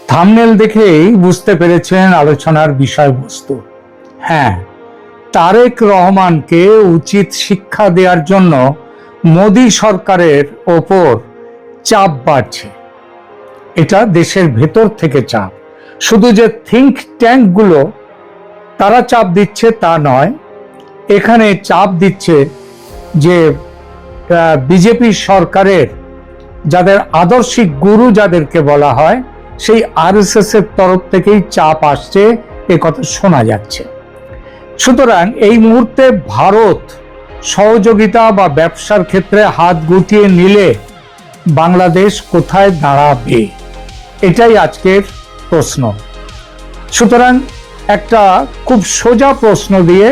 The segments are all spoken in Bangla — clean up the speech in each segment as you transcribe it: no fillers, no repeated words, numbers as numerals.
থাম্বনেল দেখেই বুঝতে পেরেছেন আলোচনার বিষয়বস্তু। হ্যাঁ, তারেক রহমানকে উচিত শিক্ষা দেওয়ার জন্য মোদি সরকারের ওপর চাপ বাড়ছে। এটা দেশের ভেতর থেকে চাপ। শুধু যে থিঙ্ক ট্যাঙ্কগুলো তারা চাপ দিচ্ছে তা নয়, এখানে চাপ দিচ্ছে যে বিজেপি সরকারের যাদের আদর্শিক গুরু যাদেরকে বলা হয়, সেই আরএসএস এর তরফ থেকেই চাপ আসছে, এ কথা শোনা যাচ্ছে। সুতরাং এই মুহূর্তে ভারত সহযোগিতা বা ব্যবসার ক্ষেত্রে হাত গুটিয়ে নিলে বাংলাদেশ কোথায় দাঁড়াবে, এটাই আজকের প্রশ্ন। সুতরাং একটা খুব সোজা প্রশ্ন দিয়ে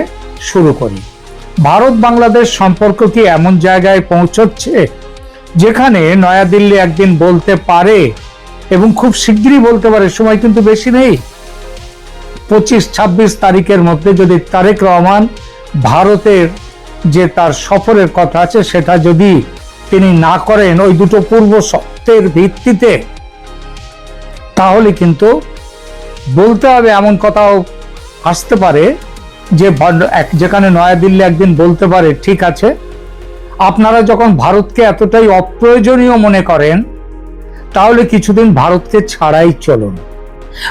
শুরু করি। ভারত বাংলাদেশ সম্পর্ক কি এমন জায়গায় পৌঁছচ্ছে যেখানে নয়াদিল্লি একদিন বলতে পারে, এবং খুব শীঘ্রই বলতে পারে, সময় কিন্তু বেশি নেই, 25-26 তারিখের মধ্যে যদি তারেক রহমান ভারতের যে তার সফরের কথা আছে সেটা যদি তিনি না করেন ওই দুটো পূর্ব শর্তের ভিত্তিতে, তাহলে কিন্তু বলতে হবে এমন কথাও আসতে পারে যে যেখানে নয়াদিল্লি একদিন বলতে পারে, ঠিক আছে, আপনারা যখন ভারতকে এতটাই অপ্রয়োজনীয় মনে করেন তাহলে কিছুদিন ভারতকে ছাড়াই চলুন।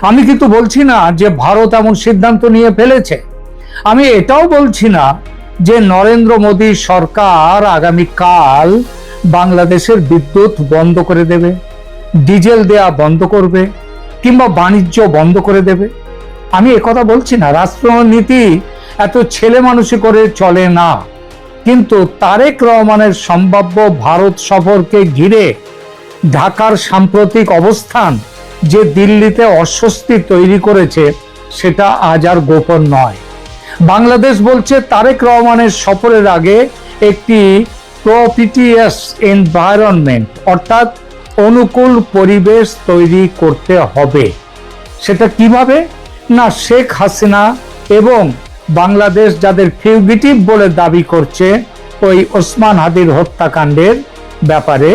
আমি কিন্তু বলছি না যে ভারত এমন সিদ্ধান্ত নিয়ে ফেলেছে। আমি এটাও বলছি না যে নরেন্দ্র মোদী সরকার আগামীকাল বাংলাদেশের বিদ্যুৎ বন্ধ করে দেবে, ডিজেল দেয়া বন্ধ করবে, কিংবা বাণিজ্য বন্ধ করে দেবে। আমি একথা বলছি না। রাষ্ট্রনীতি এত ছেলে মানুষই করে চলে না। কিন্তু তারেক রহমানের সম্ভাব্য ভারত সফরকে ঘিরে ঢাকার সাম্প্রতিক অবস্থান যে দিল্লিতে অস্বস্তি তৈরি করেছে সেটা আজ আর গোপন নয়। বাংলাদেশ বলছে তারেক রহমানের সফরের আগে একটি প্রপিটিয়াস এনভায়রনমেন্ট অর্থাৎ অনুকূল পরিবেশ তৈরি করতে হবে। সেটা কিভাবে? না, শেখ হাসিনা এবং বাংলাদেশ যাদের ফিউজিটিভ বলে দাবি করছে ওই ওসমান হাদির হত্যাকাণ্ডের ব্যাপারে,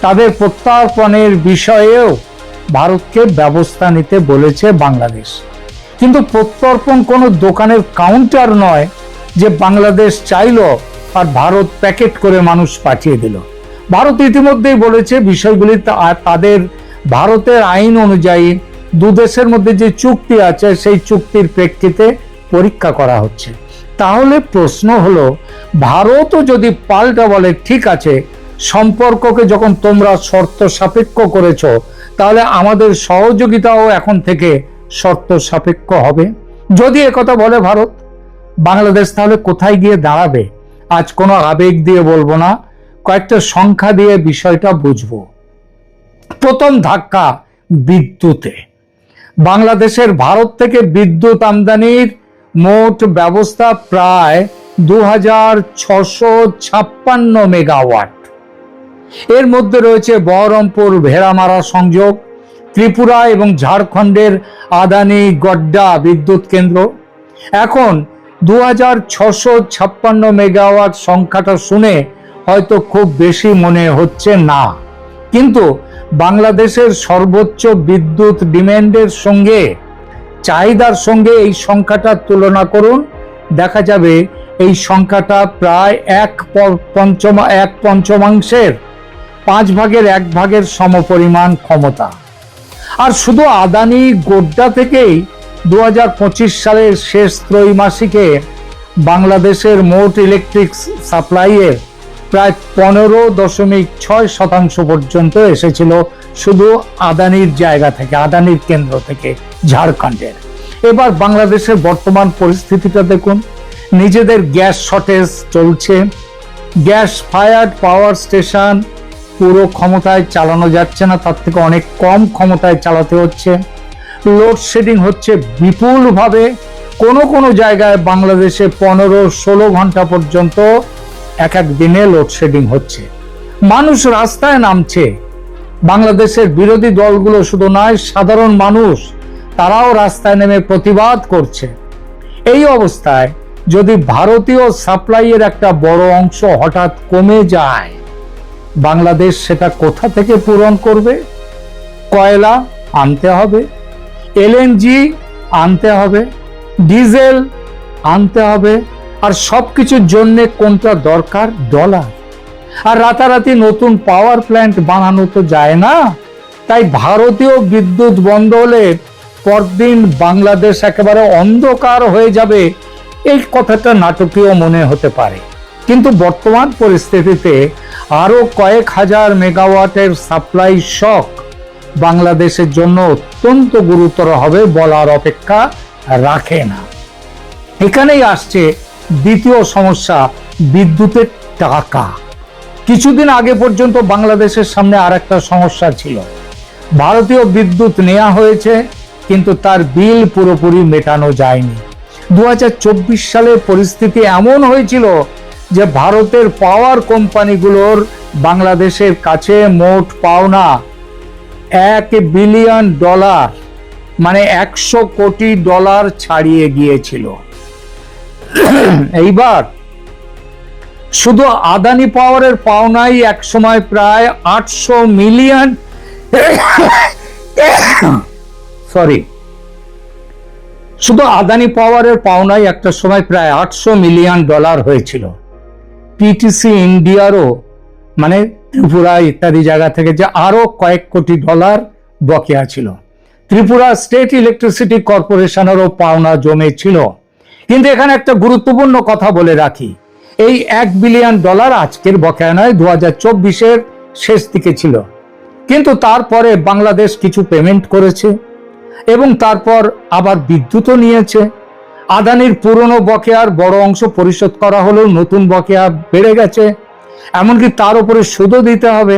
তাদের প্রত্যর্পণের বিষয়েও ভারতকে ব্যবস্থা নিতে বলেছে বাংলাদেশ। কিন্তু প্রত্যর্পণ কোনো দোকানের কাউন্টার নয় যে বাংলাদেশ চাইলো আর ভারত প্যাকেট করে মানুষ পাঠিয়ে দিল। ভারত ইতিমধ্যেই বলেছে বিষয়গুলি তাদের ভারতের আইন অনুযায়ী দু দেশের মধ্যে যে চুক্তি আছে সেই চুক্তির প্রেক্ষিতে পরীক্ষা করা হচ্ছে। তাহলে প্রশ্ন হলো, ভারতও যদি পাল্টা বলে ঠিক আছে, সম্পর্ককে যখন তোমরা শর্ত সাপেক্ষ করেছো তাহলে আমাদের সহযোগিতাও এখন থেকে শর্ত সাপেক্ষ হবে। যদি একথা বলে ভারত, বাংলাদেশ তাহলে কোথায় গিয়ে দাঁড়াবে? আজ কোনো আবেগ দিয়ে বলবো না, কয়েকটা সংখ্যা দিয়ে বিষয়টা বুঝবো। প্রথম ধাক্কা বিদ্যুতে। বাংলাদেশের ভারত থেকে বিদ্যুৎ আমদানির মোট ব্যবস্থা প্রায় 2656 মেগাওয়াট। এর মধ্যে রয়েছে বহরমপুর ভেড়ামারা সংযোগ, ত্রিপুরা এবং ঝাড়খণ্ডের আদানি গড্ডা বিদ্যুৎ কেন্দ্র। এখন 2656 মেগাওয়াট সংখ্যাটা শুনে হয়তো খুব বেশি মনে হচ্ছে না, কিন্তু বাংলাদেশের সর্বোচ্চ বিদ্যুৎ ডিমান্ডের সঙ্গে চাহিদার সঙ্গে এই সংখ্যাটা তুলনা করুন, দেখা যাবে এই সংখ্যাটা প্রায় এক পঞ্চমাংশের 1/5 সমপরিমাণ ক্ষমতা। আর শুধু আদানি গোড্ডা থেকেই 2025 সালের শেষ ত্রৈমাসিকে বাংলাদেশের মোট ইলেকট্রিক সাপ্লাইয়ের প্রায় 15.6% পর্যন্ত এসেছিল শুধু আদানির জায়গা থেকে, আদানির কেন্দ্র থেকে, ঝাড়খণ্ডের। এবার বাংলাদেশের বর্তমান পরিস্থিতিটা দেখুন। নিজেদের গ্যাস শর্টেজ চলছে, গ্যাস ফায়ার্ড পাওয়ার স্টেশন পুরো ক্ষমতায় চালানো যাচ্ছে না, তার থেকে অনেক কম ক্ষমতায় চালাতে হচ্ছে। লোডশেডিং হচ্ছে বিপুলভাবে। কোনো জায়গায় বাংলাদেশে 15-16 ঘন্টা পর্যন্ত এক দিনে লোডশেডিং হচ্ছে। মানুষ রাস্তায় নামছে। বাংলাদেশের বিরোধী দলগুলো শুধু নয়, সাধারণ মানুষ তারাও রাস্তায় নেমে প্রতিবাদ করছে। এই অবস্থায় যদি ভারতীয় সাপ্লাইয়ের একটা বড় অংশ হঠাৎ কমে যায়, বাংলাদেশ সেটা কোথা থেকে পূরণ করবে? কয়লা আনতে হবে, এলএনজি আনতে হবে, ডিজেল আনতে হবে, আর সবকিছুর জন্য কোনটা দরকার? ডলার। আর রাতারাতি নতুন পাওয়ার প্ল্যান্ট বানানো তো যায় না। তাই ভারতীয় বিদ্যুৎ বন্ধ হলে পরদিন বাংলাদেশ একেবারে অন্ধকার হয়ে যাবে, এই কথাটা নাটকীয় মনে হতে পারে, কিন্তু বর্তমান পরিস্থিতিতে আরো কয়েক হাজার মেগাওয়াটের সাপ্লাই শক বাংলাদেশের জন্য অত্যন্ত গুরুতর হবে বলার অপেক্ষা রাখে না। এখানেই আসছে দ্বিতীয় সমস্যা, বিদ্যুতের টাকা। কিছুদিন আগে পর্যন্ত বাংলাদেশের সামনে আর একটা সমস্যা ছিল। ভারতীয় বিদ্যুৎ নেওয়া হয়েছে, কিন্তু তার বিল পুরোপুরি মেটানো যায়নি। 2024 সালে পরিস্থিতি এমন হয়েছিল যে ভারতের পাওয়ার কোম্পানিগুলোর বাংলাদেশের কাছে মোট পাওনা $1 বিলিয়ন, মানে 100 কোটি ডলার ছাড়িয়ে গিয়েছিল। এইবার শুধু আদানি পাওয়ারের পাওনাই এক সময় প্রায় 800 মিলিয়ন শুধু আদানি পাওয়ারের পাওনাই একটা সময় প্রায় $800 মিলিয়ন হয়েছিল। পিটিসি ইন্ডিয়ারও, মানে ত্রিপুরা ইত্যাদি জায়গা থেকে যে আরো কয়েক কোটি ডলার বকেয়া ছিল। ত্রিপুরা স্টেট ইলেকট্রিসিটি কর্পোরেশনেরও পাওনা জমেছিল। কিন্তু এখানে একটা গুরুত্বপূর্ণ কথা বলে রাখি, এই $1 বিলিয়ন আজকের বকেয়া নয়, 2024-এর শেষ দিকে ছিল। কিন্তু তারপরে বাংলাদেশ কিছু পেমেন্ট করেছে এবং তারপর আবার বিদ্যুৎও নিয়েছে। আদানির পুরনো বকেয়ার বড় অংশ পরিশোধ করা হলেও নতুন বকেয়া বেড়ে গেছে, এমনকি তার উপরে সুদও দিতে হবে।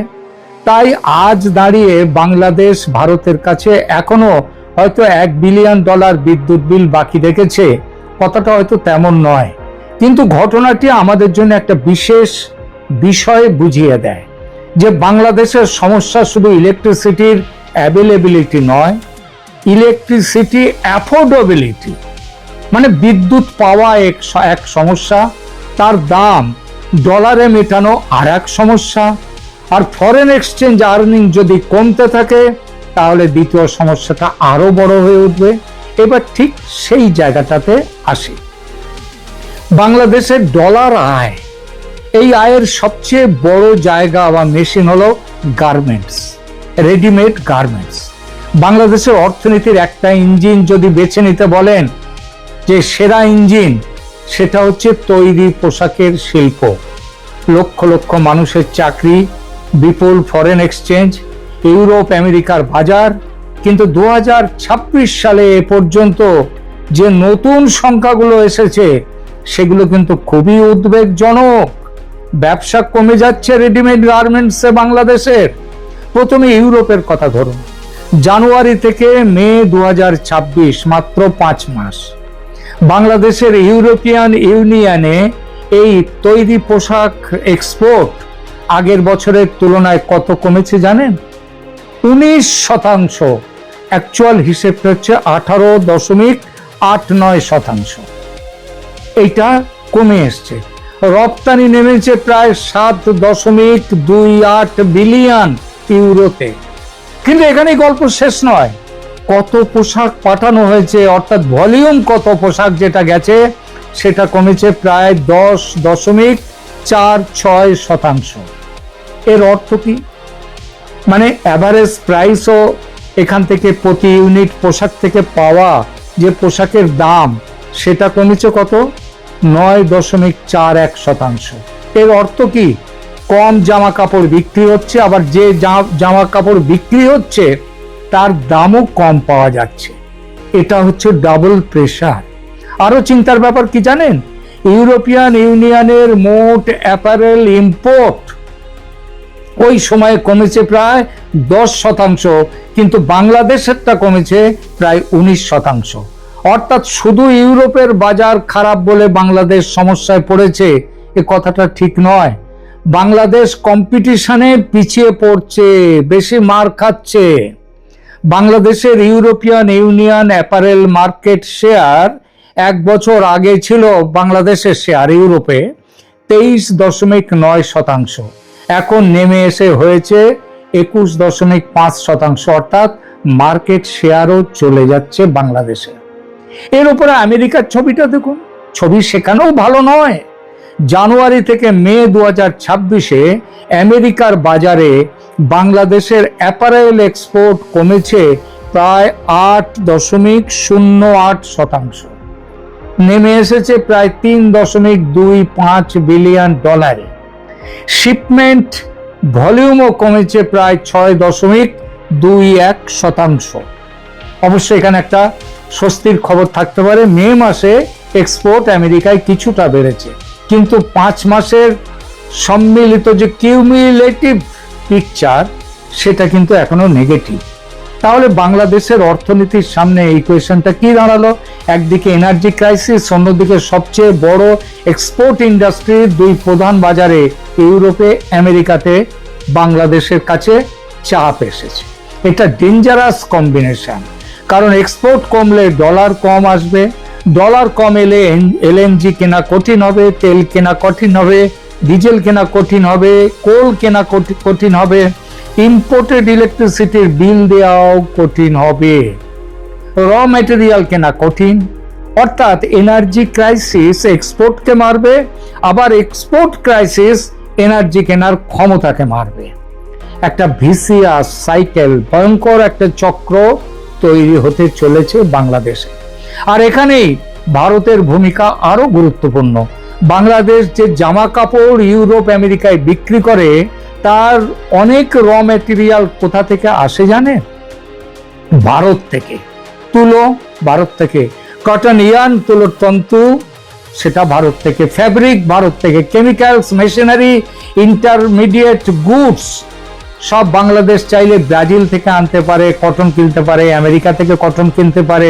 তাই আজ দাঁড়িয়ে বাংলাদেশ ভারতের কাছে এখনো হয়তো $1 বিলিয়ন বিদ্যুৎ বিল বাকি রেখেছে, কথাটা হয়তো তেমন নয়। কিন্তু ঘটনাটি আমাদের জন্য একটা বিশেষ বিষয় বুঝিয়ে দেয় যে বাংলাদেশের সমস্যা শুধু ইলেকট্রিসিটির অ্যাভেলেবিলিটি নয়, ইলেকট্রিসিটি অ্যাফোর্ডেবিলিটি, মানে বিদ্যুৎ পাওয়া এক সমস্যা, তার দাম ডলারে মেটানো আর এক সমস্যা, আর ফরেন এক্সচেঞ্জ আর্নিং যদি কমতে থাকে তাহলে দ্বিতীয় সমস্যাটা আরো বড় হয়ে উঠবে। এবার ঠিক সেই জায়গাটাতে আসি। বাংলাদেশের ডলার আয়, এই আয়ের সবচেয়ে বড় জায়গা বা মেশিন হলো গার্মেন্টস, রেডিমেড গার্মেন্টস। বাংলাদেশের অর্থনীতির একটা ইঞ্জিন যদি বেছে নিতে বলেন যে সেরা ইঞ্জিন, সেটা হচ্ছে তৈরি পোশাকের শিল্প। লক্ষ লক্ষ মানুষের চাকরি, বিপুল ফরেন এক্সচেঞ্জ, ইউরোপ আমেরিকার বাজার। কিন্তু 2026 সালে এ পর্যন্ত যে নতুন সংখ্যাগুলো এসেছে সেগুলো কিন্তু খুবই উদ্বেগজনক। ব্যবসা কমে যাচ্ছে রেডিমেড গার্মেন্টসে বাংলাদেশের। প্রথমে ইউরোপের কথা ধরুন, জানুয়ারি থেকে মে 2026, মাত্র 5 মাস, বাংলাদেশের ইউরোপিয়ান ইউনিয়নে এই তৈরি পোশাক এক্সপোর্ট আগের বছরের তুলনায় কত কমেছে জানেন? 19%। অ্যাকচুয়াল হিসেবটা হচ্ছে 18.89%। এইটা কমে এসছে। রপ্তানি নেমেছে প্রায় 7.28 বিলিয়ন ইউরোতে। কিন্তু এখানে গল্প শেষ নয়, কত পোশাক পাঠানো হয়েছে, অর্থাৎ ভলিউম কত পোশাক যেটা গেছে সেটা কমেছে প্রায় 10.46%। এর অর্থ কি? মানে অ্যাভারেজ প্রাইসও এখান থেকে প্রতি ইউনিট পোশাক থেকে পাওয়া যে পোশাকের দাম সেটা কমেছে কত? 9.41%। এর অর্থ কি? কম জামা কাপড় বিক্রি হচ্ছে, আবার যে জামা কাপড় বিক্রি হচ্ছে তার দামও কম পাওয়া যাচ্ছে। এটা হচ্ছে ডাবল প্রেসার। আরো চিন্তার ব্যাপার কি জানেন? ইউরোপিয়ান ইউনিয়নের মোট অ্যাপারেল ইম্পোর্ট ওই সময়ে কমেছে প্রায় 10%, কিন্তু বাংলাদেশেরটা কমেছে প্রায় 19%। অর্থাৎ শুধু ইউরোপের বাজার খারাপ বলে বাংলাদেশ সমস্যায় পড়েছে, এ কথাটা ঠিক নয়। বাংলাদেশ কম্পিটিশনে পিছিয়ে পড়ছে, বেশি মার খাচ্ছে। বাংলাদেশের European union apparel market share 1 বছর আগে ছিল বাংলাদেশের শেয়ার ইউরোপে 23.9%, এখন নেমে এসে হয়েছে 21.5%, অর্থাৎ মার্কেট শেয়ারও চলে যাচ্ছে বাংলাদেশে। এর উপরে আমেরিকার ছবিটা দেখুন, ছবি সেখানেও ভালো নয়। জানুয়ারি থেকে মে 2026-এ আমেরিকার বাজারে বাংলাদেশের অ্যাপারেল এক্সপোর্ট কমেছে প্রায় 8.08%, নেমে এসেছে প্রায় $3.25 বিলিয়ন। শিপমেন্ট ভলিউমও কমেছে প্রায় 6.21%। অবশ্যই এখানে একটা স্বস্তির খবর থাকতে পারে, মে মাসে এক্সপোর্ট আমেরিকায় কিছুটা বেড়েছে, কিন্তু 5 মাসের সম্মিলিত যে কিউমুলেটিভ পিকচার সেটা কিন্তু এখনো নেগেটিভ। তাহলে বাংলাদেশের অর্থনীতির সামনে এই কোয়েশনটা কি দাঁড়ালো? একদিকে এনার্জি ক্রাইসিস, অন্যদিকে সবচেয়ে বড় এক্সপোর্ট ইন্ডাস্ট্রির দুই প্রধান বাজারে ইউরোপে আমেরিকাতে বাংলাদেশের কাছে চাপ এসেছে। এটা ডেঞ্জারাস কম্বিনেশন, কারণ এক্সপোর্ট কমলে ডলার কম আসবে, ডলার কম এলে এলএনজি কেনা কঠিন হবে, তেল কেনা কঠিন হবে, ডিজেল কেনা কঠিন হবে, কোল কেনা কঠিন হবে, ইম্পোর্টেড ইলেকট্রিসিটির বিল দেওয়াও কঠিন হবে, র ম্যাটেরিয়াল কেনা কঠিন। অর্থাৎ এনার্জি ক্রাইসিস এক্সপোর্টকে মারবে, আবার এক্সপোর্ট ক্রাইসিস এনার্জি কেনার ক্ষমতাকে মারবে। একটা ভিসিয়াস সাইকেল, ভয়ঙ্কর একটা চক্র তৈরি হতে চলেছে বাংলাদেশে। আর এখানেই ভারতের ভূমিকা আরো গুরুত্বপূর্ণ। বাংলাদেশ যে জামা কাপড় ইউরোপ আমেরিকায় বিক্রি করে, তার অনেক র ম্যাটেরিয়াল কোথা থেকে আসে জানেন? ভারত থেকে। তুলো ভারত থেকে, কটন ইয়ার্ন তুলোর তন্তু সেটা ভারত থেকে, ফ্যাব্রিক ভারত থেকে, কেমিক্যালস, মেশিনারি, ইন্টারমিডিয়েট গুডস সব বাংলাদেশ চাইলে ব্রাজিল থেকে আনতে পারে, কটন কিনতে পারে, আমেরিকা থেকে কটন কিনতে পারে,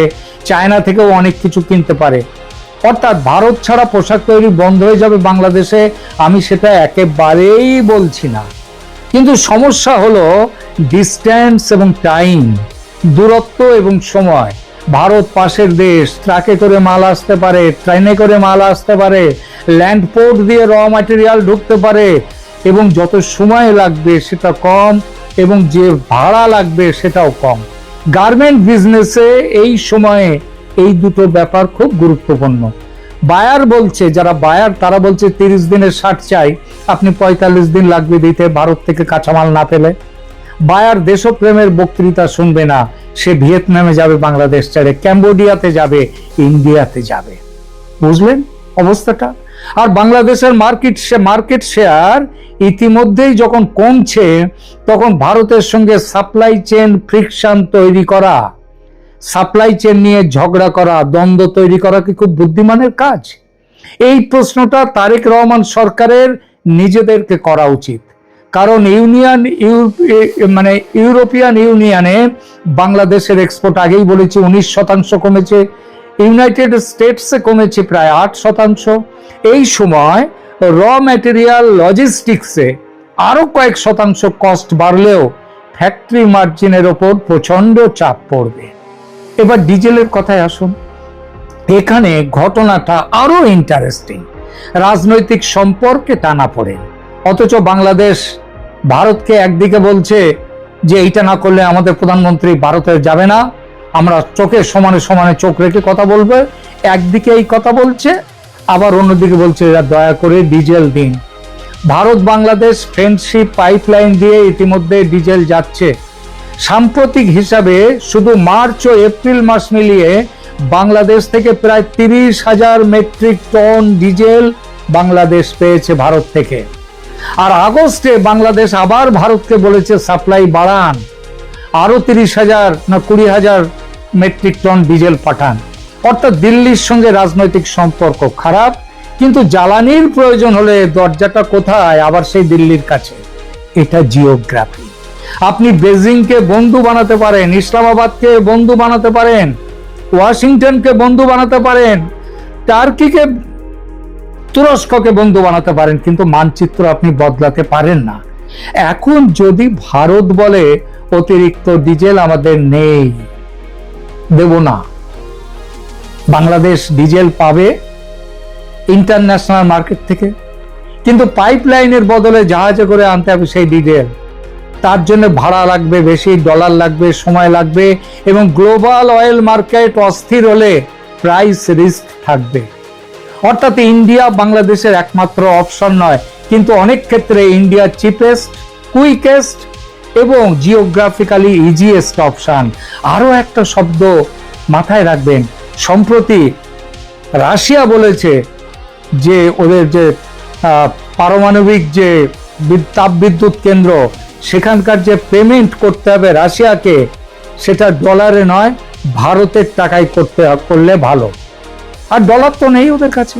চায়না থেকেও অনেক কিছু কিনতে পারে। অর্থাৎ ভারত ছাড়া পোশাক তৈরি বন্ধ হয়ে যাবে বাংলাদেশে, আমি সেটা একেবারেই বলছি না। কিন্তু সমস্যা হলো ডিস্টেন্স এবং টাইম, দূরত্ব এবং সময়। ভারত পাশের দেশ, ট্রাকে করে মাল আসতে পারে, ট্রেনে করে মাল আসতে পারে, ল্যান্ড পোর্ট দিয়ে র ম্যাটেরিয়াল ঢুকতে পারে, এবং যত সময় লাগবে সেটা কম, এবং যে ভাড়া লাগবে সেটাও কম। গার্মেন্ট বিজনেসে এই সময়ে এই দুটো ব্যাপার খুব গুরুত্বপূর্ণ। বায়ার বলছে, যারা বায়ার তারা বলছে 30 দিনের শার্ট চাই, আপনি 45 দিন লাগবে দিতে ভারত থেকে কাঁচামাল না পেলে। বায়ার দেশপ্রেমের বক্তৃতা শুনবে না, সে ভিয়েতনামে যাবে, বাংলাদেশ ছেড়ে ক্যাম্বোডিয়াতে যাবে, ইন্ডিয়াতে যাবে। বুঝলেন অবস্থাটা? আর বাংলাদেশের মার্কেট শেয়ার ইতিমধ্যেই যখন কমছে, তখন ভারতের সঙ্গে সাপ্লাই চেন ফ্রিকশন তৈরি করা, সাপ্লাই চেন নিয়ে ঝগড়া করা, দ্বন্দ্ব তৈরি করা কি খুব বুদ্ধিমানের কাজ? এই প্রশ্নটা তারেক রহমান সরকারের নিজেদেরকে করা উচিত। কারণ ইউরোপিয়ান ইউনিয়নে বাংলাদেশের এক্সপোর্ট আগেই বলেছি 19% কমেছে, ইউনাইটেড স্টেটসে কমেছে প্রায় 8%। এই সময় র ম্যাটেরিয়াল লজিস্টিক্সে আরো কয়েক শতাংশ কস্ট বাড়লেও ফ্যাক্টরি মার্জিনের ওপর প্রচন্ড চাপ পড়বে। এবার ডিজেলের কথায় আসুন। এখানে ঘটনাটা আরো ইন্টারেস্টিং। রাজনৈতিক সম্পর্কে টানাপোড়েন, অথচ বাংলাদেশ ভারতকে একদিকে বলছে যে এইটা না করলে আমাদের প্রধানমন্ত্রী ভারতে যাবে না, আমরা চোখে সমানে সমানে চোখ রেখে কথা বলবো। একদিকে এই কথা বলছে, আবার অন্যদিকে বলছে দয়া করে ডিজেল দিন। ভারত বাংলাদেশ ফ্রেন্ডশিপ পাইপলাইন দিয়ে ইতিমধ্যে ডিজেল যাচ্ছে। সাম্প্রতিক হিসাবে শুধু মার্চ ও এপ্রিল মাস মিলিয়ে বাংলাদেশ থেকে প্রায় 30,000 মেট্রিক টন ডিজেল বাংলাদেশ পেয়েছে ভারত থেকে। আর আগস্টে বাংলাদেশ আবার ভারতকে বলেছে সাপ্লাই বাড়ান, আরো 30,000 না 20,000 মেট্রিক টন ডিজেল পাঠান। অর্থাৎ দিল্লির সঙ্গে রাজনৈতিক সম্পর্ক খারাপ, কিন্তু জ্বালানির প্রয়োজন হলে দরজাটা কোথায়? আবার সেই দিল্লির কাছে। এটা জিওগ্রাফি। আপনি বেজিংকে বন্ধু বানাতে পারেন, ইসলামাবাদকে বন্ধু বানাতে পারেন, ওয়াশিংটনকে বন্ধু বানাতে পারেন, টার্কিকে, তুরস্ককে বন্ধু বানাতে পারেন, কিন্তু মানচিত্র আপনি বদলাতে পারেন না। এখন যদি ভারত বলে অতিরিক্ত ডিজেল আমাদের নেই, দেব না, বাংলাদেশ ডিজেল পাবে ইন্টারন্যাশনাল মার্কেট থেকে, কিন্তু পাইপলাইনের বদলে জাহাজে করে আনতে হবে সেই ডিজেল। তার জন্য ভাড়া লাগবে বেশি, ডলার লাগবে, সময় লাগবে, এবং গ্লোবাল অয়েল মার্কেট অস্থির হলে প্রাইস রিস্ক থাকবে। অর্থাৎ ইন্ডিয়া বাংলাদেশের একমাত্র অপশন নয়, কিন্তু অনেক ক্ষেত্রে ইন্ডিয়া চিপেস্ট, কুইকেস্ট এবং জিওগ্রাফিক্যালি ইজিয়েস্ট অপশন। আরো একটা শব্দ মাথায় রাখবেন, সম্প্রতি রাশিয়া বলেছে যে ওদের যে পারমাণবিক যে তাপবিদ্যুৎ কেন্দ্র, সেখানকার যে পেমেন্ট করতে হবে রাশিয়াকে, সেটা ডলারে নয় ভারতের টাকায় করলে ভালো। আর ডলার তো নেই ওদের কাছে,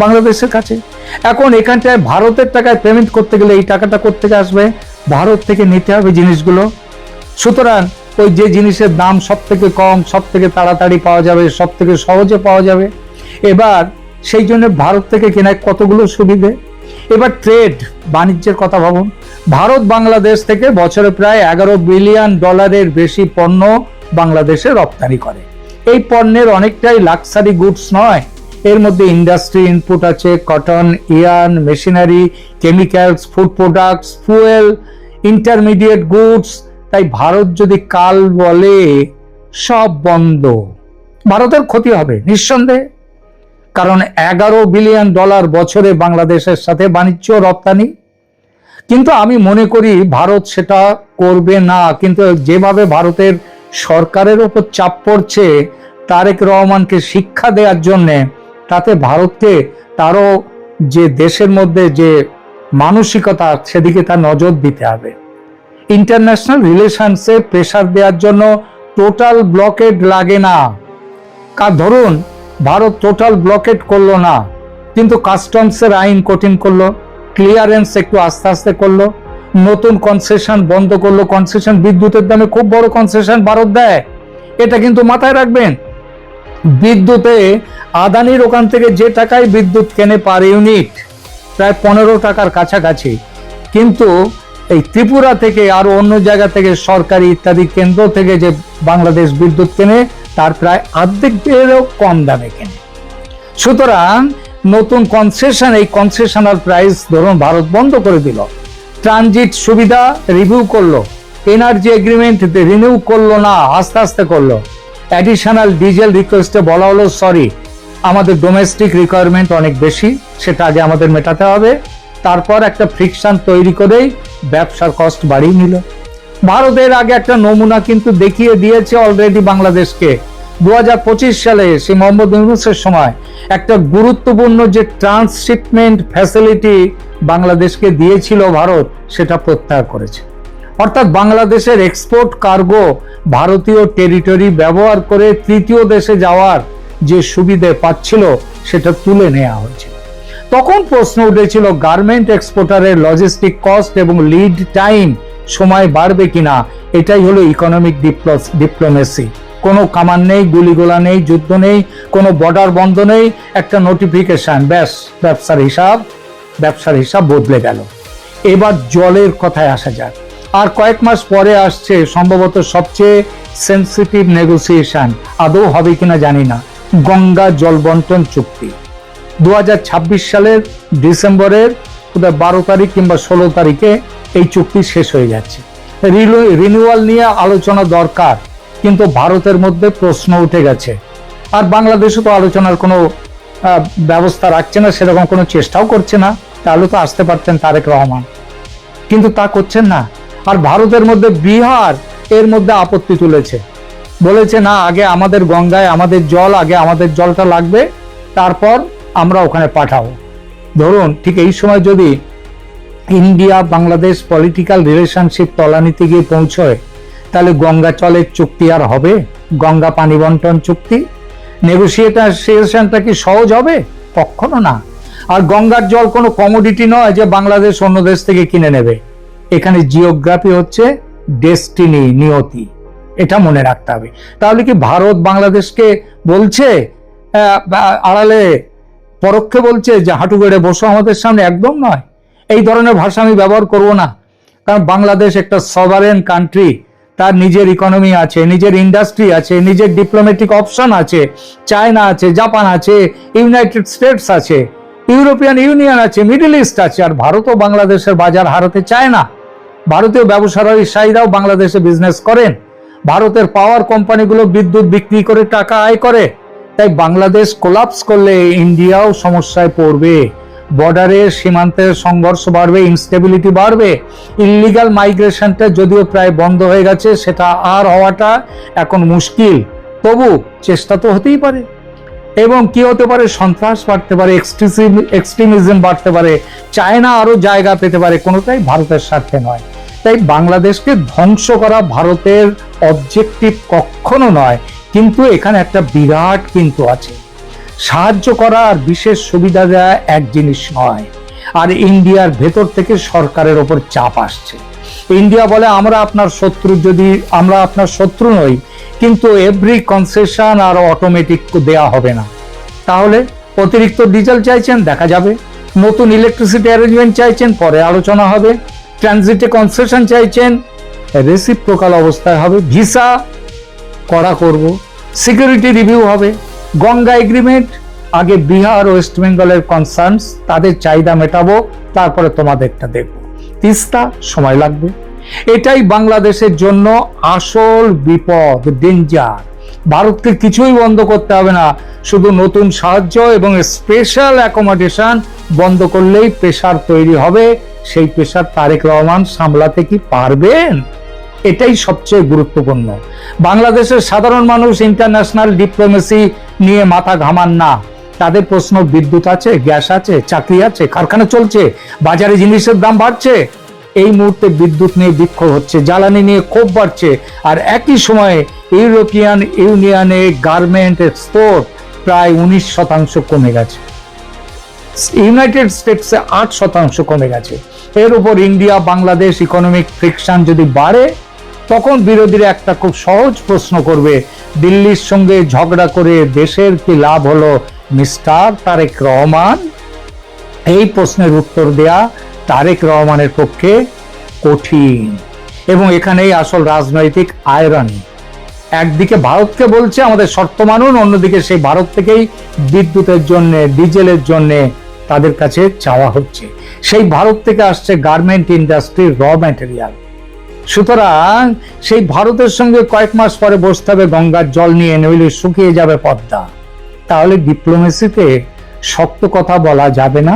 বাংলাদেশের কাছে। এখন এখানটায় ভারতের টাকায় পেমেন্ট করতে গেলে এই টাকাটা কোত্থেকে আসবে? ভারত থেকে নিতে হবে জিনিসগুলো। সুতরাং ওই যে জিনিসের দাম সব থেকে কম, সব থেকে তাড়াতাড়ি পাওয়া যাবে, সব থেকে সহজে পাওয়া যাবে, এবার সেই জন্য ভারত থেকে কেনায় কতগুলো সুবিধে। এবার ট্রেড, বাণিজ্যের কথা ভাবুন। ভারত বাংলাদেশ থেকে বছরে প্রায় 11 বিলিয়ন ডলারের বেশি পণ্য বাংলাদেশে রপ্তানি করে। এই পণ্যের অনেকটাই লাক্সারি গুডস নয়, এর মধ্যে ইন্ডাস্ট্রি ইনপুট আছে, cotton, yarn, machinery, chemicals, food products, fuel, intermediate goods. তাই ভারত যদি কাল বলে সব বন্ধ, ভারতের ক্ষতি হবে নিঃসন্দেহে, কারণ 11 বিলিয়ন ডলার বছরে বাংলাদেশের সাথে বাণিজ্য রপ্তানি। কিন্তু আমি মনে করি ভারত সেটা করবে না। কিন্তু যেভাবে ভারতের সরকারের উপর চাপ পড়ছে তারেক রহমানকে শিক্ষা দেওয়ার জন্য, তাতে ভারতকে তারও যে দেশের মধ্যে যে মানসিকতা, সেদিকে তার নজর দিতে হবে। ইন্টারন্যাশনাল রিলেশনসে প্রেসার দেওয়ার জন্য টোটাল ব্লকেড লাগে না। ধরুন ভারত টোটাল ব্লকেড করলো না, কিন্তু কাস্টমসের আইন কঠিন করলো, ক্লিয়ারেন্স একটু আস্তে আস্তে করলো, নতুন কনসেশন বন্ধ করলো। কনসেশন, বিদ্যুতের দামে খুব বড় কনসেশন ভারত দেয়, এটা কিন্তু মাথায় রাখবেন। বিদ্যুতে আদানির ওখান থেকে যে টাকায় বিদ্যুৎ কেনে পার ইউনিট, প্রায় 15 টাকার কাছাকাছি, কিন্তু এই ত্রিপুরা থেকে আরো অন্য জায়গা থেকে সরকারি ইত্যাদি কেন্দ্র থেকে যে বাংলাদেশ বিদ্যুৎ কেনে, তার প্রায় অর্ধেকেরও কম দামে কেনে। সুতরাং নতুন কনসেশন, এই কনসেশনাল প্রাইস ধরুন ভারত বন্ধ করে দিল, ট্রানজিট সুবিধা রিভিউ করলো, এনার্জি এগ্রিমেন্ট রিনিউ করলো না, আস্তে আস্তে করলো। অ্যাডিশনাল ডিজেল রিকোয়েস্টে বলা হলো সরি, আমাদের ডোমেস্টিক রিকোয়ারমেন্ট অনেক বেশি, সেটা আগে আমাদের মেটাতে হবে। তারপর একটা ফ্রিকশন তৈরি করেই ব্যবসার কস্ট বাড়িয়ে নিল। ভারতের আগে একটা নমুনা কিন্তু দেখিয়ে দিয়েছে অলরেডি বাংলাদেশকে। 2025 সালে সে মোহাম্মদ ইউনূসের সময় একটা গুরুত্বপূর্ণ যে ট্রান্সশিপমেন্ট ফ্যাসিলিটি বাংলাদেশকে দিয়েছিল ভারত, সেটা প্রত্যাহার করেছে। অর্থাৎ বাংলাদেশের এক্সপোর্ট কার্গো ভারতীয় টেরিটরি ব্যবহার করে তৃতীয় দেশে যাওয়ার যে সুবিধে পাচ্ছিল, সেটা তুলে নেওয়া হয়েছিল। তখন প্রশ্ন উঠেছিল গার্মেন্ট এক্সপোর্টারের লজিস্টিক কস্ট এবং লিড টাইম সময় বাড়বে কিনা। এটাই হলো ইকোনমিক ডিপ্লোমেসি। কোনো কামান নেই, গুলিগোলা নেই, যুদ্ধ নেই, কোনো বর্ডার বন্ধ নেই, একটা নোটিফিকেশন, ব্যাস ব্যবসার হিসাব বদলে গেল। এবার জলের কথায় আসা যাক। আর কয়েক মাস পরে আসছে সম্ভবত সবচেয়ে সেন্সিটিভ নেগোসিয়েশন, আদৌ হবে কিনা জানি না, গঙ্গা জল বন্টন চুক্তি। 2026 সালের ডিসেম্বরের 12 তারিখ কিংবা 16 তারিখে এই চুক্তি শেষ হয়ে যাচ্ছে। রিনিউয়াল নিয়ে আলোচনা দরকার, কিন্তু ভারতের মধ্যে প্রশ্ন উঠে গেছে। আর বাংলাদেশও তো আলোচনার কোনো ব্যবস্থা রাখছে না, সেরকম কোনো চেষ্টাও করছে না। তাহলে তো আসতে পারতেন তারেক রহমান, কিন্তু তা করছেন না। আর ভারতের মধ্যে বিহার এর মধ্যে আপত্তি তুলেছে, বলেছে না, আগে আমাদের গঙ্গায় আমাদের জল, আগে আমাদের জলটা লাগবে, তারপর আমরা ওখানে পাঠাবো। ধরুন ঠিক এই সময় যদি ইন্ডিয়া বাংলাদেশ পলিটিক্যাল রিলেশনশিপ তলানিতে গিয়ে পৌঁছয়, তাহলে গঙ্গা জলের চুক্তি আর হবে? গঙ্গা পানি বন্টন চুক্তি নেগোসিয়েশনটা কি সহজ হবে? কখনো না। আর গঙ্গার জল কোনো কমোডিটি নয় যে বাংলাদেশ অন্য দেশ থেকে কিনে নেবে। এখানে জিওগ্রাফি হচ্ছে ডেস্টিনি, নিয়তি, এটা মনে রাখতে হবে। তাহলে কি ভারত বাংলাদেশকে বলছে আড়ালে, পরোক্ষে বলছে যে হাঁটু গেড়ে বসো আমাদের সামনে? একদম নয়। এই ধরনের ভাষা আমি ব্যবহার করব না, কারণ বাংলাদেশ একটা সভারেন কান্ট্রি, তার নিজের ইকোনমি আছে, নিজের ইন্ডাস্ট্রি আছে, নিজের ডিপ্লোম্যাটিক অপশন আছে, চায়না আছে, জাপান আছে, ইউনাইটেড স্টেটস আছে, ইউরোপিয়ান ইউনিয়ন আছে, মিডল ইস্ট আছে। আর ভারতও বাংলাদেশের বাজার হারাতে চায় না। ভারতীয় ব্যবসায়ীরাও বাংলাদেশে বিজনেস করেন, ভারতের পাওয়ার কোম্পানিগুলো বিদ্যুৎ বিক্রি করে টাকা আয় করে। তাই বাংলাদেশ কোলাপস করলে ইন্ডিয়াও সমস্যায় পড়বে, বর্ডারের সীমান্তের সংঘর্ষ বাড়বে, ইনস্টেবিলিটি বাড়বে। ইল্লিগাল মাইগ্রেশনটা যদিও প্রায় বন্ধ হয়ে গেছে, সেটা আর হওয়াটা এখন মুশকিল, তবু চেষ্টা তো হতেই পারে। এবং কি হতে পারে, সন্ত্রাস বাড়তে পারে, এক্সট্রিমিজম বাড়তে পারে, চায়না আরো জায়গা পেতে পারে, কোনোটাই ভারতের স্বার্থে নয়। তাই বাংলাদেশকে ধ্বংস করা ভারতের অবজেক্টিভ কখনো নয়, কিন্তু এখানে একটা বিরাট কিন্তু আছে। সাহায্য করা আর বিশেষ সুবিধা দেওয়া এক জিনিস নয়। আর ইন্ডিয়ার ভেতর থেকে সরকারের ওপর চাপ আসছে। ইন্ডিয়া বলে আমরা আপনার শত্রু নই, কিন্তু এভরি কনসেশন আর অটোমেটিক দেয়া হবে না। তাহলে অতিরিক্ত ডিজেল চাইছেন, দেখা যাবে। নতুন ইলেকট্রিসিটি অ্যারেঞ্জমেন্ট চাইছেন, পরে আলোচনা হবে। ট্রানজিটে কনসেশন চাইছেন, রেসিপ্রোকাল অবস্থায় হবে। ভিসা করা করব, সিকিউরিটি রিভিউ হবে। গঙ্গা এগ্রিমেন্ট, আগে বিহার ওয়েস্ট বেঙ্গলের কনসার্নস, তাদের চাহিদা মেটাবো, তারপরে তোমাদেরটা দেখব। তিস্তা সময় লাগবে। এটাই বাংলাদেশের জন্য আসল বিপদ, ডেঞ্জার। ভারতকে কিছুই বন্ধ করতে হবে না, শুধু নতুন সাহায্য এবং স্পেশাল অ্যাকোমোডেশন বন্ধ করলেই প্রেশার তৈরি হবে। সেই প্রেশার তারেক রহমান সামলাতে কি পারবেন? এটাই সবচেয়ে গুরুত্বপূর্ণ। বাংলাদেশের সাধারণ মানুষ ইন্টারন্যাশনাল ডিপ্লোমেসি নিয়ে মাথা ঘামান না। তাদের প্রশ্ন, বিদ্যুৎ আছে, গ্যাস আছে, চাকরি আছে, কারখানা চলছে, বাজারে জিনিসের দাম বাড়ছে। এই মুহূর্তে বিদ্যুৎ নিয়ে বিক্ষোভ হচ্ছে, জ্বালানি নিয়ে ক্ষোভ বাড়ছে। আর একই সময়ে ইউরোপিয়ান ইউনিয়নে গার্মেন্ট এক্সপোর্ট প্রায় 19% কমে গেছে, ইউনাইটেড স্টেটসে 8% কমে গেছে। এর উপর ইন্ডিয়া বাংলাদেশ ইকোনমিক ফ্রিকশন যদি বাড়ে, তখন বিরোধীরা একটা খুব সহজ প্রশ্ন করবে, দিল্লির সঙ্গে ঝগড়া করে দেশের কি লাভ হলো মিস্টার তারেক রহমান? এই প্রশ্নের উত্তর দেয়া তারেক রহমানের পক্ষে কঠিন। এবং এখানেই আসল রাজনৈতিক আয়রনি। একদিকে ভারতকে বলছে আমাদের শর্ত মানুন, অন্যদিকে সেই ভারত থেকেই বিদ্যুতের জন্য, ডিজেলের জন্য তাদের কাছে চাওয়া হচ্ছে। সেই ভারত থেকে আসছে গার্মেন্ট ইন্ডাস্ট্রির র ম্যাটেরিয়াল। সুতরাং সেই ভারতের সঙ্গে কয়েক মাস পরে বসতে হবে গঙ্গার জল নিয়ে, নইলে শুকিয়ে যাবে পদ্মা। তাহলে ডিপ্লোমেসিতে শক্ত কথা বলা যাবে না?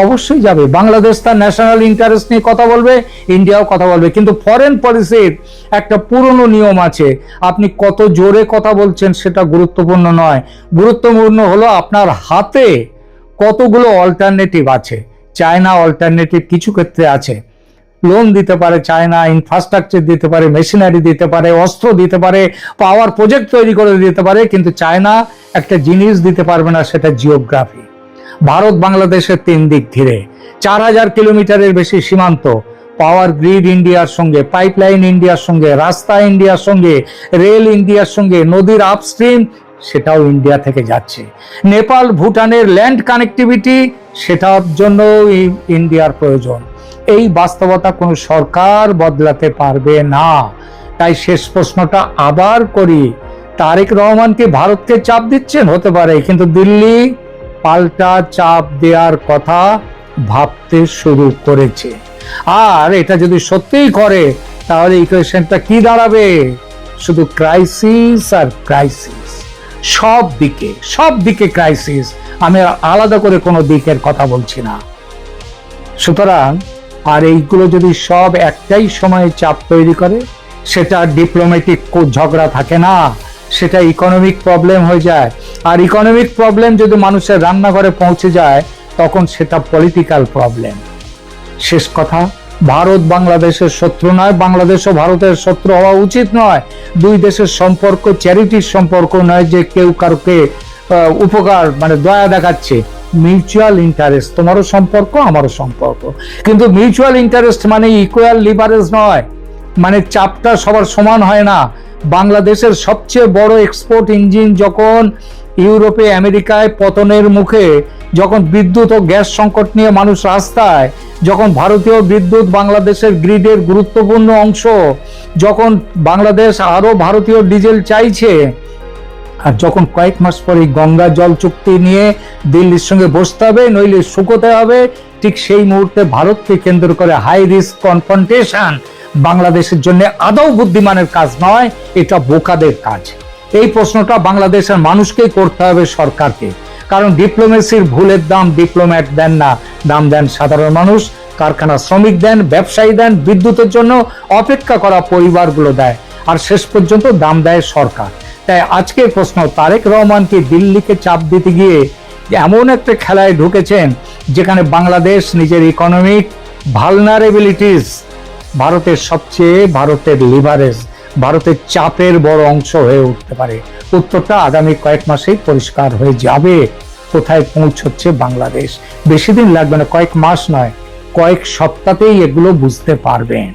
অবশ্যই যাবে। বাংলাদেশ তার ন্যাশনাল ইন্টারেস্ট নিয়ে কথা বলবে, ইন্ডিয়াও কথা বলবে, কিন্তু ফরেন পলিসির একটা পুরনো নিয়ম আছে। আপনি কত জোরে কথা বলছেন সেটা গুরুত্বপূর্ণ নয়, গুরুত্বপূর্ণ হলো আপনার হাতে কতগুলো অল্টারনেটিভ আছে। চায়না অল্টারনেটিভ কিছু ক্ষেত্রে আছে, লোন দিতে পারে চায়না, ইনফ্রাস্ট্রাকচার দিতে পারে, মেশিনারি দিতে পারে, অস্ত্র দিতে পারে, পাওয়ার প্রজেক্ট তৈরি করে দিতে পারে, কিন্তু চায়না একটা জিনিস দিতে পারবে না, সেটা জিওগ্রাফি। ভারত বাংলাদেশের 3 দিক ঘিরে, 4000 কিলোমিটারের বেশি সীমান্ত, পাওয়ার গ্রিড ইন্ডিয়ার সঙ্গে, পাইপলাইন ইন্ডিয়ার সঙ্গে, রাস্তা ইন্ডিয়ার সঙ্গে, রেল ইন্ডিয়ার সঙ্গে, নদীর আপস্ট্রিম সেটাও ইন্ডিয়া থেকে যাচ্ছে। নেপাল ভুটানের ল্যান্ড কানেক্টিভিটি, সেটার জন্য ইন্ডিয়ার প্রয়োজন। এই বাস্তবতা কোনো সরকার বদলাতে পারবে না। তাই শেষ প্রশ্নটা আবার করি, তারেক রহমানকে ভারতকে চাপ দিচ্ছেন? হতে পারে, কিন্তু দিল্লি পাল্টা চাপ দেওয়ার কথা ভাবতে শুরু করেছে। আর এটা যদি সত্যিই করে, তাহলে ইকুয়েশনটা কি দাঁড়াবে? শুধু ক্রাইসিস আর ক্রাইসিস, সব দিকে ক্রাইসিস। আমি আলাদা করে কোনো দিকের কথা বলছি না। সুতরাং আর এইগুলো যদি সব একটাই সময়ে চাপ তৈরি করে, সেটা ডিপ্লোম্যাটিক ঝগড়া থাকে না, সেটা ইকোনমিক প্রবলেম হয়ে যায়। আর ইকোনমিক প্রবলেম যদি মানুষের রান্নাঘরে পৌঁছে যায়, তখন সেটা পলিটিক্যাল প্রবলেম। শেষ কথা, ভারত বাংলাদেশের শত্রু নয়, বাংলাদেশও ভারতের শত্রু হওয়া উচিত নয়। দুই দেশের সম্পর্ক চ্যারিটির সম্পর্ক নয় যে কেউ কারোকে উপকার দয়া দেখাচ্ছে। মিউচুয়াল ইন্টারেস্ট, তোমারও সম্পর্ক আমারও সম্পর্ক, কিন্তু মিউচুয়াল ইন্টারেস্ট মানে ইকুয়াল লিভারেজ নয়, চাপটা সবার সমান হয় না। বাংলাদেশের সবচেয়ে বড় এক্সপোর্ট ইঞ্জিন যখন ইউরোপে আমেরিকায় পতনের মুখে, যখন বিদ্যুৎ ও গ্যাস সংকট নিয়ে মানুষ রাস্তায়, যখন ভারতীয় বিদ্যুৎ বাংলাদেশের গ্রিডের গুরুত্বপূর্ণ অংশ, যখন বাংলাদেশ আরো ভারতীয় ডিজেল চাইছে, আর যখন কয়েক মাস পরে গঙ্গা জল চুক্তি নিয়ে দিল্লির সঙ্গে বসতে হবে, নইলে শুকোতে হবে, ঠিক সেই মুহূর্তে ভারতকে কেন্দ্র করে হাই রিস্ক কনফ্রন্টেশন বাংলাদেশের জন্য আদৌ বুদ্ধিমানের কাজ নয়, এটা বোকাদের কাজ। এই প্রশ্নটা বাংলাদেশের মানুষকেই করতে হবে, সরকারকে। কারণ ডিপ্লোমেসির ভুলের দাম ডিপ্লোম্যাট দেন না, দাম দেন সাধারণ মানুষ, কারখানা শ্রমিক দেন, ব্যবসায়ী দেন, বিদ্যুতের জন্য অপেক্ষা করা পরিবারগুলো দেয়, আর শেষ পর্যন্ত দাম দেয় সরকার। তাই আজকের প্রশ্ন, তারেক রহমান কি দিল্লিকে চাপ দিতে গিয়ে এমন একটা খেলায় ঢুকেছেন যেখানে বাংলাদেশ নিজের ইকোনমিক ভালনারেবিলিটিস, ভারতের লিভারেজ, ভারতের চাপের বড় অংশ হয়ে উঠতে পারে? উত্তরটা আগামী কয়েক মাসেই পরিষ্কার হয়ে যাবে, কোথায় পৌঁছচ্ছে বাংলাদেশ। বেশি দিন লাগবে না, কয়েক মাস নয়, কয়েক সপ্তাহেই এগুলো বুঝতে পারবেন।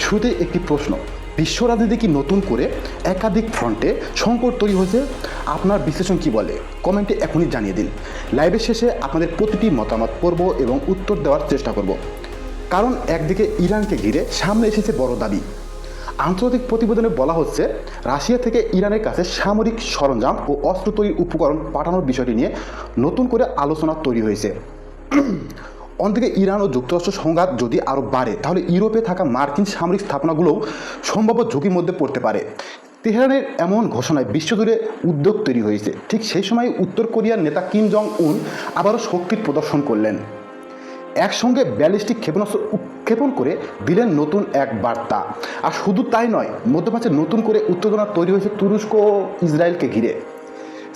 শুরুতে একটি প্রশ্ন, বিশ্ব রাজনীতি কি নতুন করে একাধিক ফ্রন্টে সংকট তৈরি হয়েছে? আপনার বিশ্লেষণ কি বলে কমেন্টে এখনই জানিয়ে দিন। লাইভের শেষে আপনাদের প্রতিটি মতামত পড়ব এবং উত্তর দেওয়ার চেষ্টা করব। কারণ একদিকে ইরানকে ঘিরে সামনে এসেছে বড় দাবি। আন্তর্জাতিক প্রতিবেদনে বলা হচ্ছে, রাশিয়া থেকে ইরানের কাছে সামরিক সরঞ্জাম ও অস্ত্র তৈরির উপকরণ পাঠানোর বিষয়টি নিয়ে নতুন করে আলোচনা তৈরি হয়েছে। অন্যদিকে ইরান ও যুক্তরাষ্ট্র সংঘাত যদি আরও বাড়ে, তাহলে ইউরোপে থাকা মার্কিন সামরিক স্থাপনাগুলোও সম্ভাব্য ঝুঁকির মধ্যে পড়তে পারে। তেহরানের এমন ঘোষণায় বিশ্বজুড়ে উদ্যোগ তৈরি হয়েছে। ঠিক সেই সময় উত্তর কোরিয়ার নেতা কিম জং উন আবারও শক্তির প্রদর্শন করলেন। একসঙ্গে ব্যালিস্টিক ক্ষেপণাস্ত্র উৎক্ষেপণ করে দিলেন নতুন এক বার্তা। আর শুধু তাই নয়, মধ্যপ্রাচ্যে নতুন করে উত্তেজনা তৈরি হয়েছে তুরস্ক ও ইসরায়েলকে ঘিরে।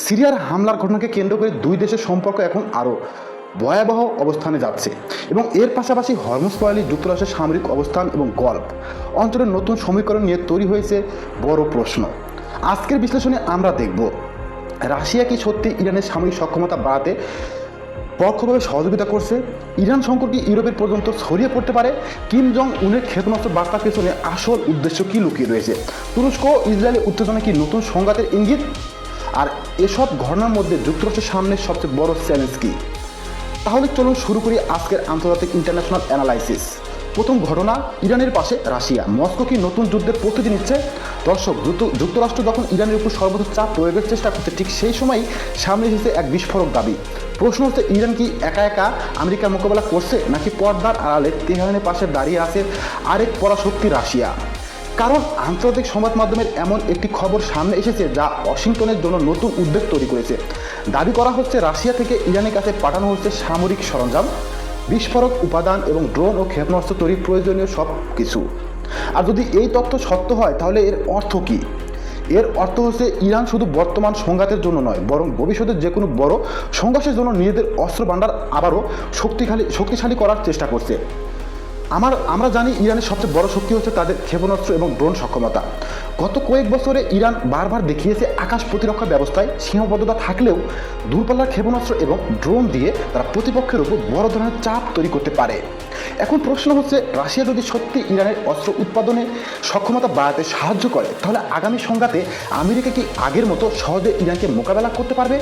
সিরিয়ার হামলার ঘটনাকে কেন্দ্র করে দুই দেশের সম্পর্ক এখন আরও ভয়াবহ অবস্থানে যাচ্ছে, এবং এর পাশাপাশি হরমুজ প্রণালী, যুক্তরাষ্ট্রের সামরিক অবস্থান এবং গল্ফ অঞ্চলের নতুন সমীকরণ নিয়ে তৈরি হয়েছে বড় প্রশ্ন। আজকের বিশ্লেষণে আমরা দেখব, রাশিয়া কি সত্যি ইরানের সামরিক সক্ষমতা বাড়াতে পরোক্ষভাবে সহযোগিতা করছে? ইরান সংকট কি ইউরোপের পর্যন্ত ছড়িয়ে পড়তে পারে? কিম জং উনের ক্ষেপণাস্ত্র বার্তার পেছনে আসল উদ্দেশ্য কি লুকিয়ে রয়েছে? তুরস্ক ও ইসরায়েলের উত্তেজনা কি নতুন সংঘাতের ইঙ্গিত? আর এসব ঘটনার মধ্যে যুক্তরাষ্ট্রের সামনে সবচেয়ে বড় চ্যালেঞ্জ কি? তাহলে চলুন শুরু করি আজকের আন্তর্জাতিক ইন্টারন্যাশনাল অ্যানালাইসিস। প্রথম ঘটনা, ইরানের পাশে রাশিয়া। মস্কো কি নতুন যুদ্ধের প্রস্তুতি নিচ্ছে? দর্শক, যুক্তরাষ্ট্র যখন ইরানের উপর সর্বোচ্চ চাপ প্রয়োগের চেষ্টা করছে, ঠিক সেই সময়ই সামনে এসেছে এক বিস্ফোরক দাবি। প্রশ্ন হচ্ছে, ইরান কি একা একা আমেরিকার মোকাবেলা করছে, নাকি পর্দার আড়ালে তেহরানের পাশে দাঁড়িয়ে আছে আরেক পরাশক্তি রাশিয়া? কারণ আন্তর্জাতিক সংবাদ মাধ্যমের এমন একটি খবর সামনে এসেছে যা ওয়াশিংটনের জন্য নতুন উদ্বেগ তৈরি করেছে। দাবি করা হচ্ছে, রাশিয়া থেকে ইরানের কাছে পাঠানো হচ্ছে সামরিক সরঞ্জাম, বিস্ফোরক উপাদান এবং ড্রোন ও ক্ষেপণাস্ত্র তৈরির প্রয়োজনীয় সব কিছু। আর যদি এই তথ্য সত্য হয়, তাহলে এর অর্থ কী? এর অর্থ হচ্ছে, ইরান শুধু বর্তমান সংঘাতের জন্য নয়, বরং ভবিষ্যতে যে কোনো বড় সংঘর্ষের জন্য নিজেদের অস্ত্র ভান্ডার আবারও শক্তিশালী করার চেষ্টা করছে। আমরা জানি ইরানের সবচেয়ে বড় শক্তি হচ্ছে তাদের ক্ষেপণাস্ত্র এবং ড্রোন সক্ষমতা। গত কয়েক বছরে ইরান বারবার দেখিয়েছে আকাশ প্রতিরক্ষা ব্যবস্থায় সীমাবদ্ধতা থাকলেও দূরপাল্লার ক্ষেপণাস্ত্র এবং ড্রোন দিয়ে তারা প্রতিপক্ষের উপর বড় ধরনের চাপ তৈরি করতে পারে। এখন প্রশ্ন হচ্ছে, রাশিয়া যদি সত্যি ইরানের অস্ত্র উৎপাদনে সক্ষমতা বাড়াতে সাহায্য করে, তাহলে আগামী সংঘাতে আমেরিকা কি আগের মতো সহজে ইরানকে মোকাবেলা করতে পারবে?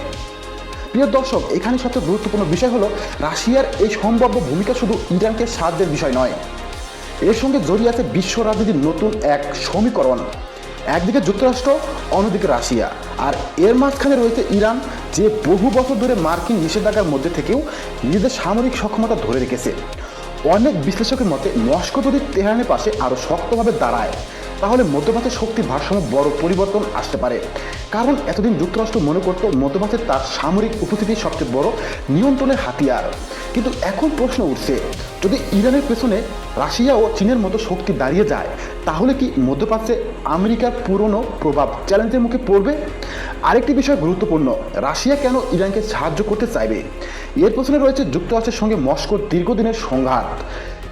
প্রিয় দর্শক, এখানে সবচেয়ে গুরুত্বপূর্ণ বিষয় হলো, রাশিয়ার এই সম্ভাব্য ভূমিকা শুধু ইরানকে সাহায্যের বিষয় নয়, এর সঙ্গে জড়িয়ে আছে বিশ্ব রাজনীতির নতুন এক সমীকরণ। একদিকে যুক্তরাষ্ট্র, অন্যদিকে রাশিয়া, আর এর মাঝখানে রয়েছে ইরান, যে বহু বছর ধরে মার্কিন নিষেধাজ্ঞার মধ্যে থেকেও নিজেদের সামরিক সক্ষমতা ধরে রেখেছে। অনেক বিশ্লেষকের মতে, মস্কো যদি তেহরানের পাশে আরও শক্তভাবে দাঁড়ায়, তাহলে মধ্যপ্রাচ্যের শক্তির ভারসাম্য বড় পরিবর্তন আসতে পারে। কারণ এতদিন যুক্তরাষ্ট্র মনে করত মধ্যপ্রাচ্যে তার সামরিক উপস্থিতি সবচেয়ে বড় নিয়ন্ত্রণের হাতিয়ার। কিন্তু এখন প্রশ্ন উঠছে, যদি ইরানের পেছনে রাশিয়া ও চীনের মতো শক্তি দাঁড়িয়ে যায়, তাহলে কি মধ্যপ্রাচ্যে আমেরিকার পুরনো প্রভাব চ্যালেঞ্জের মুখে পড়বে? আরেকটি বিষয় গুরুত্বপূর্ণ, রাশিয়া কেন ইরানকে সাহায্য করতে চাইবে? এর পেছনে রয়েছে যুক্তরাষ্ট্রের সঙ্গে মস্কোর দীর্ঘদিনের সংঘাত।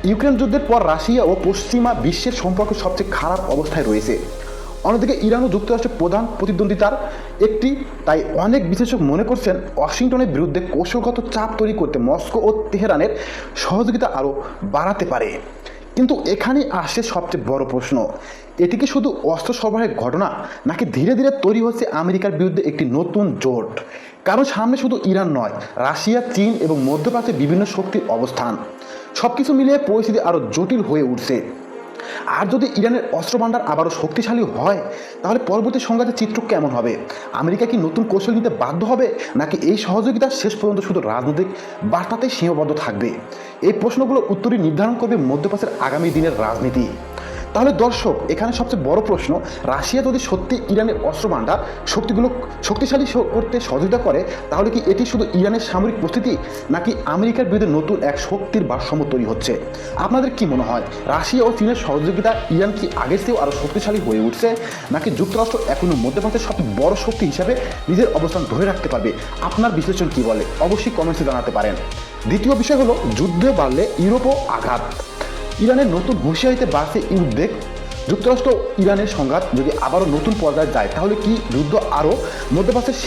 ইউক্রেন যুদ্ধের পর রাশিয়া ও পশ্চিমা বিশ্বের সম্পর্ক সবচেয়ে খারাপ অবস্থায় রয়েছে। অন্যদিকে ইরান ও যুক্তরাষ্ট্রের প্রধান প্রতিদ্বন্দ্বিতার একটি, তাই অনেক বিশ্লেষক মনে করছেন ওয়াশিংটনের বিরুদ্ধে কৌশলগত চাপ তৈরি করতে মস্কো ও তেহরানের সহযোগিতা আরও বাড়াতে পারে। কিন্তু এখানে আসছে সবচেয়ে বড় প্রশ্ন, এটি কি শুধু অস্ত্র সরবরাহের ঘটনা, নাকি ধীরে ধীরে তৈরি হচ্ছে আমেরিকার বিরুদ্ধে একটি নতুন জোট? কারণ সামনে শুধু ইরান নয়, রাশিয়া, চীন এবং মধ্যপ্রাচ্যে বিভিন্ন শক্তির অবস্থান। সব কিছু মিলিয়ে পরিস্থিতি আরও জটিল হয়ে উঠছে। আর যদি ইরানের অস্ত্র ভান্ডার আবারও শক্তিশালী হয় তাহলে পরবর্তী সংঘাতের চিত্র কেমন হবে? আমেরিকা কি নতুন কৌশল নিতে বাধ্য হবে, নাকি এই সহযোগিতা শেষ পর্যন্ত শুধু রাজনৈতিক বার্তাতেই সীমাবদ্ধ থাকবে? এই প্রশ্নগুলোর উত্তরই নির্ধারণ করবে মধ্যপ্রাচ্যের আগামী দিনের রাজনীতি। তাহলে দর্শক, এখানে সবচেয়ে বড় প্রশ্ন, রাশিয়া যদি সত্যি ইরানের অস্ত্র ভান্ডার শক্তিগুলো শক্তিশালী করতে সহযোগিতা করে, তাহলে কি এটি শুধু ইরানের সামরিক প্রস্তুতি, নাকি আমেরিকার বিরুদ্ধে নতুন এক শক্তির ভারসাম্য তৈরি হচ্ছে? আপনাদের কি মনে হয়, রাশিয়া ও চীনের সহযোগিতা ইরান কি আগের চেয়েও আরও শক্তিশালী হয়ে উঠছে, নাকি যুক্তরাষ্ট্র এখনও মধ্যপ্রাচ্যের সবচেয়ে বড় শক্তি হিসাবে নিজের অবস্থান ধরে রাখতে পারবে? আপনার বিশ্লেষণ কি বলে অবশ্যই কমেন্টসে জানাতে পারেন। দ্বিতীয় বিষয় হলো, যুদ্ধে বাড়লে ইউরোপও আঘাত। ইরানের নতুন হুঁশিয়ারিতে বাড়ছে উদ্বেগ। যুক্তরাষ্ট্র ইরানের সংঘাত যদি আবারও নতুন পর্যায়ে যায়, তাহলে কি যুদ্ধ আরও মধ্যপ্রাচ্যের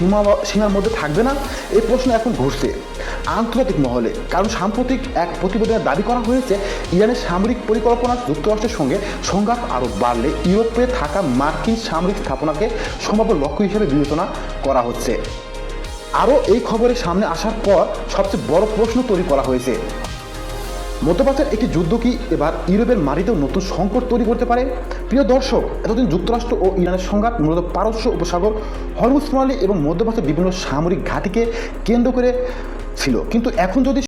সীমার মধ্যে থাকবে না? এই প্রশ্ন এখন ঘুরছে আন্তর্জাতিক মহলে, কারণ সাম্প্রতিক এক প্রতিবেদনে দাবি করা হয়েছে ইরানের সামরিক পরিকল্পনা যুক্তরাষ্ট্রের সঙ্গে সংঘাত আরও বাড়লে ইউরোপে থাকা মার্কিন সামরিক স্থাপনাকে সম্ভাব্য লক্ষ্য হিসেবে বিবেচনা করা হচ্ছে। আরও এই খবরের সামনে আসার পর সবচেয়ে বড় প্রশ্ন তৈরি করা হয়েছে, মধ্যপ্রাচ্যের একটি যুদ্ধ কি এবার ইউরোপের মাটিতেও নতুন সংকট তৈরি করতে পারে? প্রিয় দর্শক, এতদিন যুক্তরাষ্ট্র ও ইরানের সংঘাত মূলত পারস্য উপসাগর, হরমুজ প্রণালী এবং মধ্যপ্রাচ্যের বিভিন্ন সামরিক ঘাঁটিকে কেন্দ্র করে ছিল, কিন্তু এখন যদি